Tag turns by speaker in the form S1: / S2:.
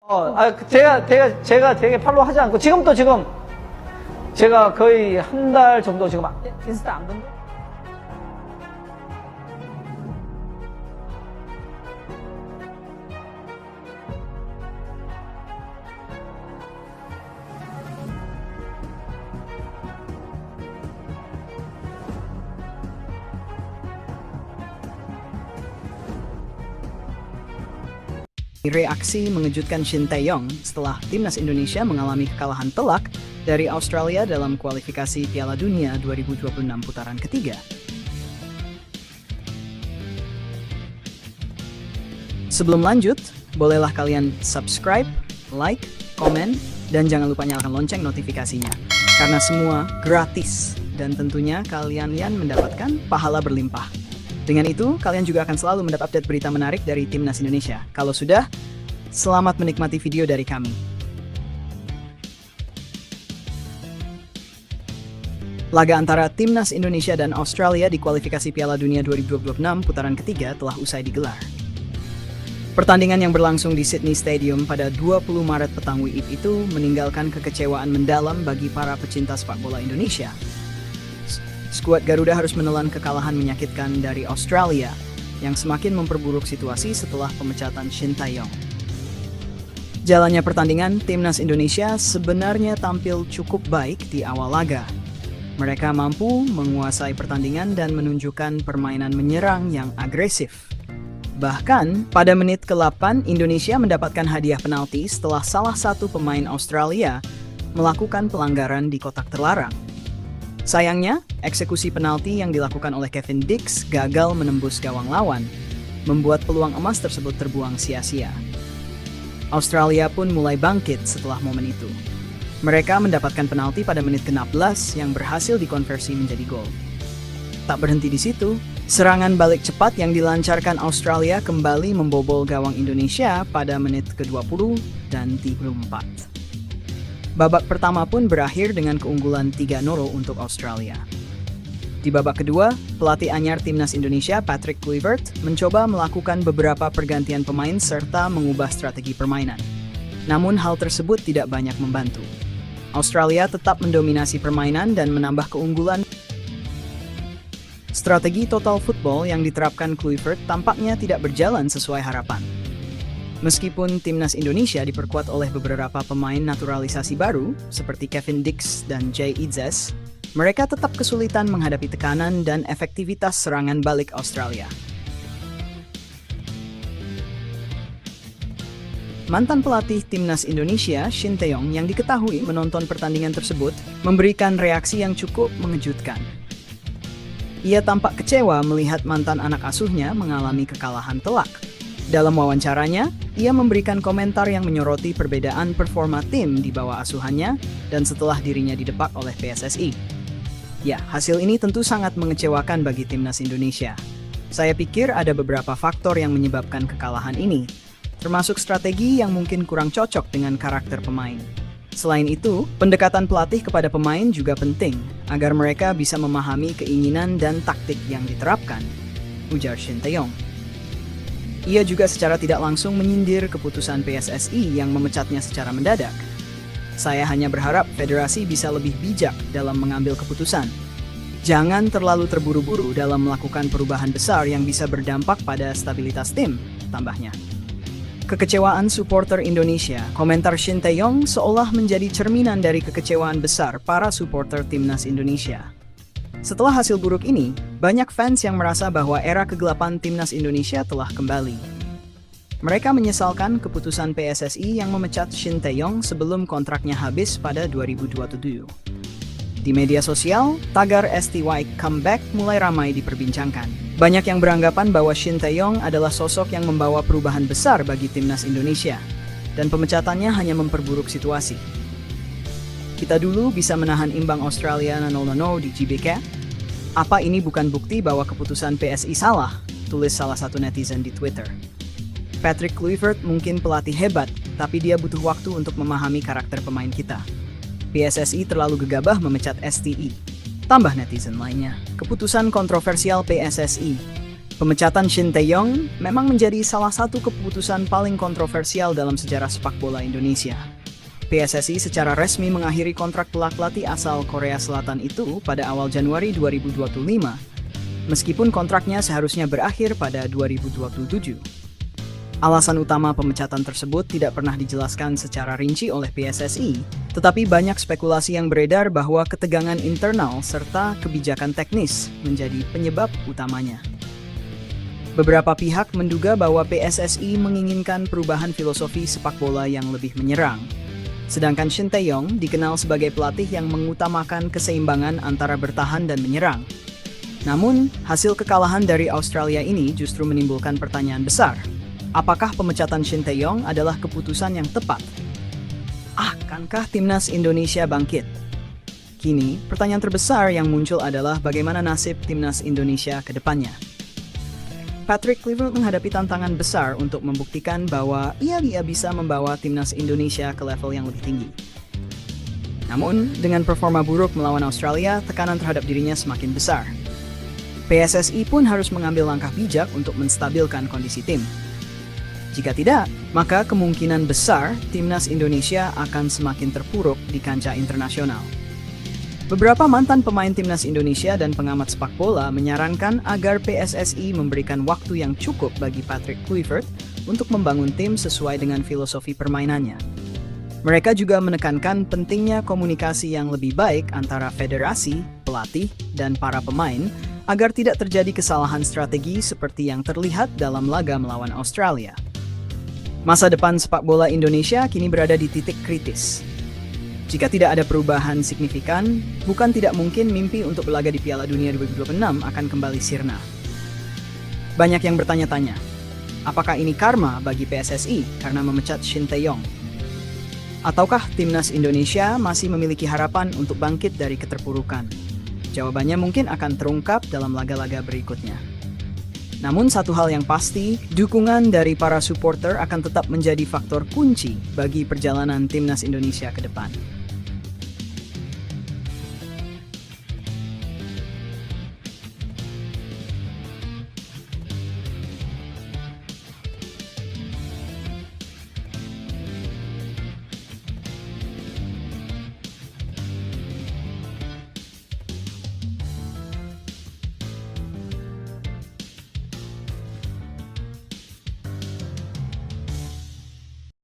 S1: 제가 되게 팔로우 하지 않고, 지금도 지금, 제가 거의 한 달 정도 지금 인스타 안 건데?
S2: Reaksi mengejutkan Shin Tae-yong setelah timnas Indonesia mengalami kekalahan telak dari Australia dalam kualifikasi Piala Dunia 2026 putaran ketiga. Sebelum lanjut, bolehlah kalian subscribe, like, komen, dan jangan lupa nyalakan lonceng notifikasinya. Karena semua gratis dan tentunya kalian mendapatkan pahala berlimpah. Dengan itu, kalian juga akan selalu mendapat update berita menarik dari Timnas Indonesia. Kalau sudah, selamat menikmati video dari kami. Laga antara Timnas Indonesia dan Australia di kualifikasi Piala Dunia 2026 putaran ketiga telah usai digelar. Pertandingan yang berlangsung di Sydney Stadium pada 20 Maret petang WIB itu meninggalkan kekecewaan mendalam bagi para pecinta sepak bola Indonesia. Skuad Garuda harus menelan kekalahan menyakitkan dari Australia yang semakin memperburuk situasi setelah pemecatan Shin Tae-yong. Jalannya pertandingan, Timnas Indonesia sebenarnya tampil cukup baik di awal laga. Mereka mampu menguasai pertandingan dan menunjukkan permainan menyerang yang agresif. Bahkan, pada menit ke-8, Indonesia mendapatkan hadiah penalti setelah salah satu pemain Australia melakukan pelanggaran di kotak terlarang. Sayangnya, eksekusi penalti yang dilakukan oleh Kevin Dix gagal menembus gawang lawan, membuat peluang emas tersebut terbuang sia-sia. Australia pun mulai bangkit setelah momen itu. Mereka mendapatkan penalti pada menit ke-16 yang berhasil dikonversi menjadi gol. Tak berhenti di situ, serangan balik cepat yang dilancarkan Australia kembali membobol gawang Indonesia pada menit ke-20 dan 34. Babak pertama pun berakhir dengan keunggulan 3-0 untuk Australia. Di babak kedua, pelatih anyar Timnas Indonesia Patrick Kluivert mencoba melakukan beberapa pergantian pemain serta mengubah strategi permainan. Namun hal tersebut tidak banyak membantu. Australia tetap mendominasi permainan dan menambah keunggulan. Strategi total football yang diterapkan Kluivert tampaknya tidak berjalan sesuai harapan. Meskipun Timnas Indonesia diperkuat oleh beberapa pemain naturalisasi baru, seperti Kevin Dix dan Jay Idzes, mereka tetap kesulitan menghadapi tekanan dan efektivitas serangan balik Australia. Mantan pelatih Timnas Indonesia, Shin Tae-yong, yang diketahui menonton pertandingan tersebut, memberikan reaksi yang cukup mengejutkan. Ia tampak kecewa melihat mantan anak asuhnya mengalami kekalahan telak. Dalam wawancaranya, ia memberikan komentar yang menyoroti perbedaan performa tim di bawah asuhannya dan setelah dirinya didepak oleh PSSI. Ya, hasil ini tentu sangat mengecewakan bagi Timnas Indonesia. Saya pikir ada beberapa faktor yang menyebabkan kekalahan ini, termasuk strategi yang mungkin kurang cocok dengan karakter pemain. Selain itu, pendekatan pelatih kepada pemain juga penting, agar mereka bisa memahami keinginan dan taktik yang diterapkan, ujar Shin Tae-yong. Ia juga secara tidak langsung menyindir keputusan PSSI yang memecatnya secara mendadak. Saya hanya berharap federasi bisa lebih bijak dalam mengambil keputusan. Jangan terlalu terburu-buru dalam melakukan perubahan besar yang bisa berdampak pada stabilitas tim, tambahnya. Kekecewaan supporter Indonesia, komentar Shin Tae-yong seolah menjadi cerminan dari kekecewaan besar para supporter Timnas Indonesia. Setelah hasil buruk ini, banyak fans yang merasa bahwa era kegelapan Timnas Indonesia telah kembali. Mereka menyesalkan keputusan PSSI yang memecat Shin Tae-yong sebelum kontraknya habis pada 2027. Di media sosial, tagar STY Comeback mulai ramai diperbincangkan. Banyak yang beranggapan bahwa Shin Tae-yong adalah sosok yang membawa perubahan besar bagi Timnas Indonesia, dan pemecatannya hanya memperburuk situasi. Kita dulu bisa menahan imbang Australia 0-0 di GBK. Apa ini bukan bukti bahwa keputusan PSI salah? Tulis salah satu netizen di Twitter. Patrick Kluivert mungkin pelatih hebat, tapi dia butuh waktu untuk memahami karakter pemain kita. PSSI terlalu gegabah memecat STI. Tambah netizen lainnya. Keputusan kontroversial PSSI. Pemecatan Shin Tae-yong memang menjadi salah satu keputusan paling kontroversial dalam sejarah sepak bola Indonesia. PSSI secara resmi mengakhiri kontrak pelatih asal Korea Selatan itu pada awal Januari 2025, meskipun kontraknya seharusnya berakhir pada 2027. Alasan utama pemecatan tersebut tidak pernah dijelaskan secara rinci oleh PSSI, tetapi banyak spekulasi yang beredar bahwa ketegangan internal serta kebijakan teknis menjadi penyebab utamanya. Beberapa pihak menduga bahwa PSSI menginginkan perubahan filosofi sepak bola yang lebih menyerang. Sedangkan Shin Tae-yong dikenal sebagai pelatih yang mengutamakan keseimbangan antara bertahan dan menyerang. Namun, hasil kekalahan dari Australia ini justru menimbulkan pertanyaan besar. Apakah pemecatan Shin Tae-yong adalah keputusan yang tepat? Akankah timnas Indonesia bangkit? Kini, pertanyaan terbesar yang muncul adalah bagaimana nasib timnas Indonesia ke depannya. Patrick Kluivert menghadapi tantangan besar untuk membuktikan bahwa ia bisa membawa timnas Indonesia ke level yang lebih tinggi. Namun, dengan performa buruk melawan Australia, tekanan terhadap dirinya semakin besar. PSSI pun harus mengambil langkah bijak untuk menstabilkan kondisi tim. Jika tidak, maka kemungkinan besar timnas Indonesia akan semakin terpuruk di kancah internasional. Beberapa mantan pemain timnas Indonesia dan pengamat sepak bola menyarankan agar PSSI memberikan waktu yang cukup bagi Patrick Kluivert untuk membangun tim sesuai dengan filosofi permainannya. Mereka juga menekankan pentingnya komunikasi yang lebih baik antara federasi, pelatih, dan para pemain agar tidak terjadi kesalahan strategi seperti yang terlihat dalam laga melawan Australia. Masa depan sepak bola Indonesia kini berada di titik kritis. Jika tidak ada perubahan signifikan, bukan tidak mungkin mimpi untuk berlaga di Piala Dunia 2026 akan kembali sirna. Banyak yang bertanya-tanya, apakah ini karma bagi PSSI karena memecat Shin Tae-yong? Ataukah timnas Indonesia masih memiliki harapan untuk bangkit dari keterpurukan? Jawabannya mungkin akan terungkap dalam laga-laga berikutnya. Namun satu hal yang pasti, dukungan dari para supporter akan tetap menjadi faktor kunci bagi perjalanan timnas Indonesia ke depan.